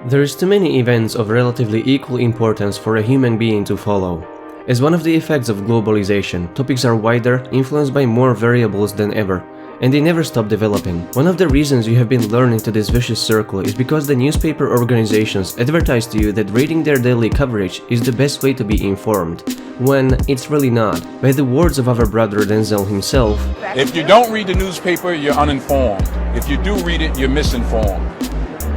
There is too many events of relatively equal importance for a human being to follow. As one of the effects of globalization, topics are wider, influenced by more variables than ever, and they never stop developing. One of the reasons you have been lured into this vicious circle is because the newspaper organizations advertise to you that reading their daily coverage is the best way to be informed, when it's really not. By the words of our brother Denzel himself, "If you don't read the newspaper, you're uninformed. If you do read it, you're misinformed."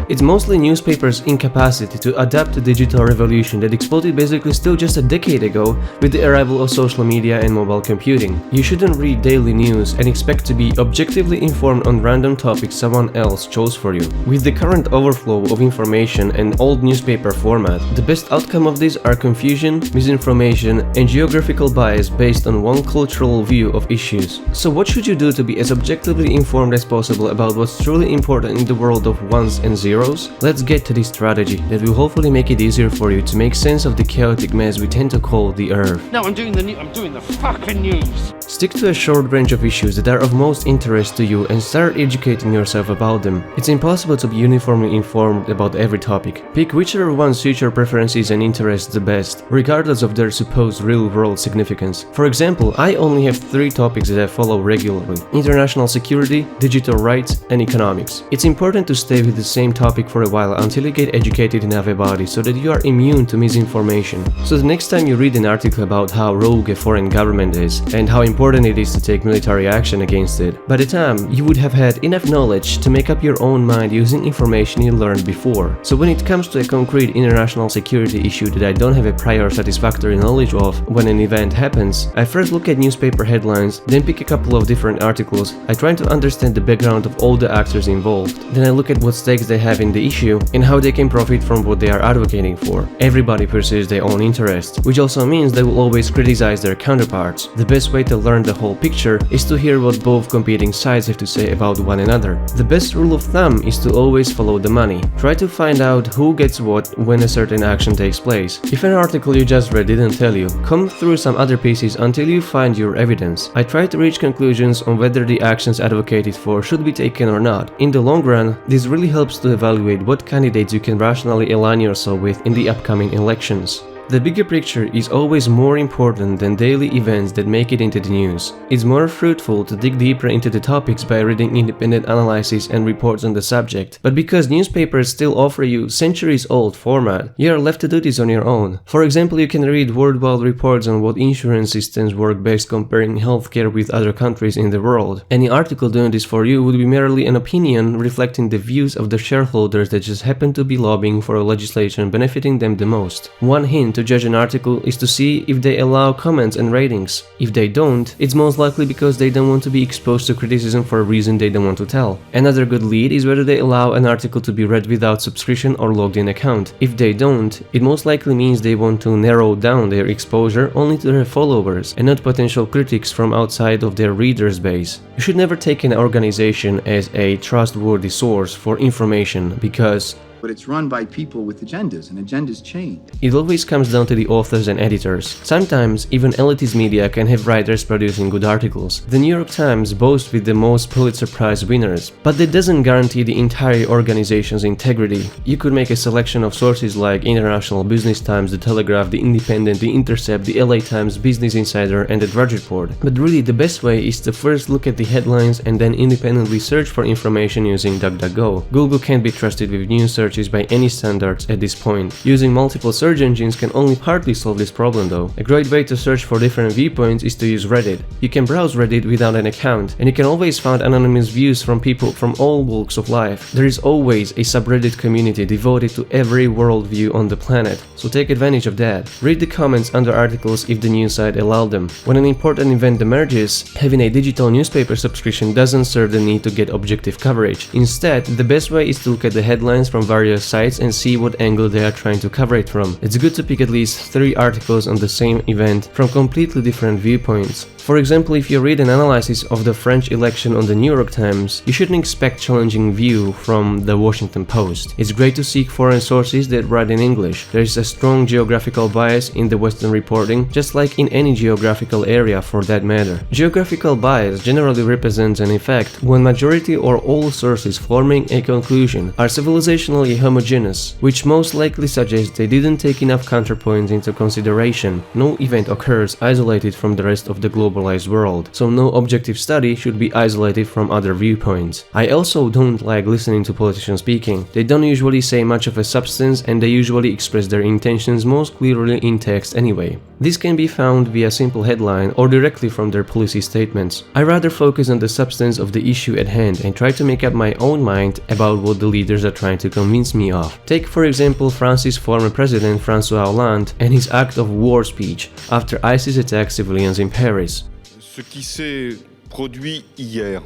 it's mostly newspapers' incapacity to adapt to digital revolution that exploded basically still just a decade ago with the arrival of social media and mobile computing. You shouldn't read daily news and expect to be objectively informed on random topics someone else chose for you. With the current overflow of information and old newspaper format, the best outcome of this are confusion, misinformation, and geographical bias based on one cultural view of issues. So what should you do to be as objectively informed as possible about what's truly important in the world of ones and zeros? Let's get to this strategy that will hopefully make it easier for you to make sense of the chaotic mess we tend to call the Earth. No, I'm doing the fucking news. Stick to a short range of issues that are of most interest to you and start educating yourself about them. It's impossible to be uniformly informed about every topic. Pick whichever one suits your preferences and interests the best, regardless of their supposed real-world significance. For example, I only have 3 topics that I follow regularly: international security, digital rights, and economics. It's important to stay with the same topic for a while until you get educated enough about it so that you are immune to misinformation. So the next time you read an article about how rogue a foreign government is and how important it is to take military action against it, by the time you would have had enough knowledge to make up your own mind using information you learned before. So when it comes to a concrete international security issue that I don't have a prior satisfactory knowledge of when an event happens, I first look at newspaper headlines, then pick a couple of different articles. I try to understand the background of all the actors involved. Then I look at what stakes they have in the issue and how they can profit from what they are advocating for. Everybody pursues their own interests, which also means they will always criticize their counterparts. The best way to learn the whole picture is to hear what both competing sides have to say about one another. The best rule of thumb is to always follow the money. Try to find out who gets what when a certain action takes place. If an article you just read didn't tell you, comb through some other pieces until you find your evidence. I try to reach conclusions on whether the actions advocated for should be taken or not. In the long run, this really helps to evaluate what candidates you can rationally align yourself with in the upcoming elections. The bigger picture is always more important than daily events that make it into the news. It's more fruitful to dig deeper into the topics by reading independent analyses and reports on the subject, but because newspapers still offer you centuries-old format, you are left to do this on your own. For example, you can read worldwide reports on what insurance systems work best comparing healthcare with other countries in the world. Any article doing this for you would be merely an opinion reflecting the views of the shareholders that just happen to be lobbying for a legislation benefiting them the most. One hint to judge an article is to see if they allow comments and ratings. If they don't, it's most likely because they don't want to be exposed to criticism for a reason they don't want to tell. Another good lead is whether they allow an article to be read without subscription or logged in account. If they don't, it most likely means they want to narrow down their exposure only to their followers and not potential critics from outside of their readers base. You should never take an organization as a trustworthy source for information because but it's run by people with agendas, and agendas change. It always comes down to the authors and editors. Sometimes, even elitist media can have writers producing good articles. The New York Times boasts with the most Pulitzer Prize winners, but that doesn't guarantee the entire organization's integrity. You could make a selection of sources like International Business Times, The Telegraph, The Independent, The Intercept, The LA Times, Business Insider, and The Drudge Report. But really, the best way is to first look at the headlines and then independently search for information using DuckDuckGo. Google can't be trusted with news search by any standards at this point. Using multiple search engines can only partly solve this problem though. A great way to search for different viewpoints is to use Reddit. You can browse Reddit without an account, and you can always find anonymous views from people from all walks of life. There is always a subreddit community devoted to every worldview on the planet, so take advantage of that. Read the comments under articles if the news site allowed them. When an important event emerges, having a digital newspaper subscription doesn't serve the need to get objective coverage. Instead, the best way is to look at the headlines from various sites and see what angle they are trying to cover it from. It's good to pick at least 3 articles on the same event from completely different viewpoints. For example, if you read an analysis of the French election on the New York Times, you shouldn't expect challenging view from the Washington Post. It's great to seek foreign sources that write in English. There is a strong geographical bias in the Western reporting, just like in any geographical area for that matter. Geographical bias generally represents an effect when majority or all sources forming a conclusion are civilizationally fairly homogeneous, which most likely suggests they didn't take enough counterpoints into consideration. No event occurs isolated from the rest of the globalized world, so no objective study should be isolated from other viewpoints. I also don't like listening to politicians speaking. They don't usually say much of a substance, and they usually express their intentions most clearly in text anyway. This can be found via simple headline or directly from their policy statements. I rather focus on the substance of the issue at hand and try to make up my own mind about what the leaders are trying to convince me of. Take for example France's former president François Hollande and his act of war speech after ISIS attacked civilians in Paris. Ce qui s'est produit hier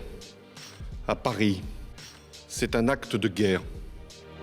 à Paris, c'est un acte de guerre.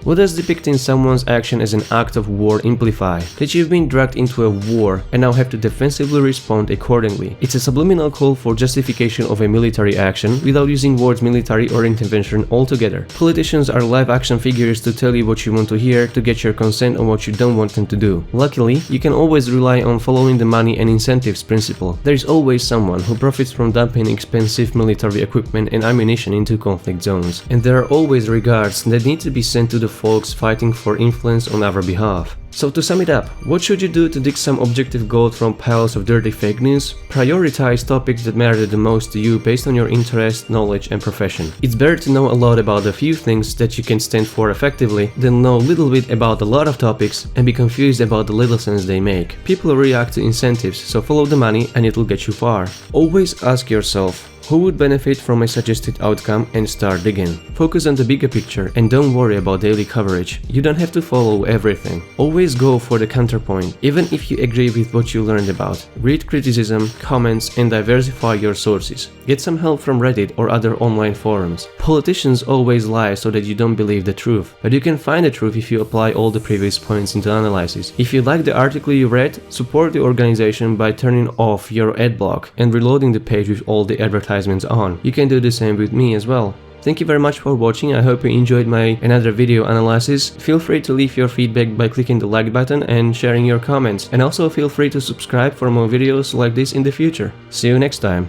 What does depicting someone's action as an act of war imply? That you've been dragged into a war and now have to defensively respond accordingly. It's a subliminal call for justification of a military action without using words military or intervention altogether. Politicians are live action figures to tell you what you want to hear, to get your consent on what you don't want them to do. Luckily, you can always rely on following the money and incentives principle. There is always someone who profits from dumping expensive military equipment and ammunition into conflict zones. And there are always regards that need to be sent to the folks fighting for influence on our behalf. So to sum it up, what should you do to dig some objective gold from piles of dirty fake news? Prioritize topics that matter the most to you based on your interest, knowledge and profession. It's better to know a lot about a few things that you can stand for effectively than know a little bit about a lot of topics and be confused about the little sense they make. People react to incentives, so follow the money and it'll get you far. Always ask yourself, who would benefit from a suggested outcome, and start digging. Focus on the bigger picture and don't worry about daily coverage. You don't have to follow everything. Always go for the counterpoint, even if you agree with what you learned about. Read criticism, comments and diversify your sources. Get some help from Reddit or other online forums. Politicians always lie so that you don't believe the truth, but you can find the truth if you apply all the previous points into analysis. If you like the article you read, support the organization by turning off your ad block and reloading the page with all the advertisements on. You can do the same with me as well. Thank you very much for watching. I hope you enjoyed my another video analysis. Feel free to leave your feedback by clicking the like button and sharing your comments. And also feel free to subscribe for more videos like this in the future. See you next time.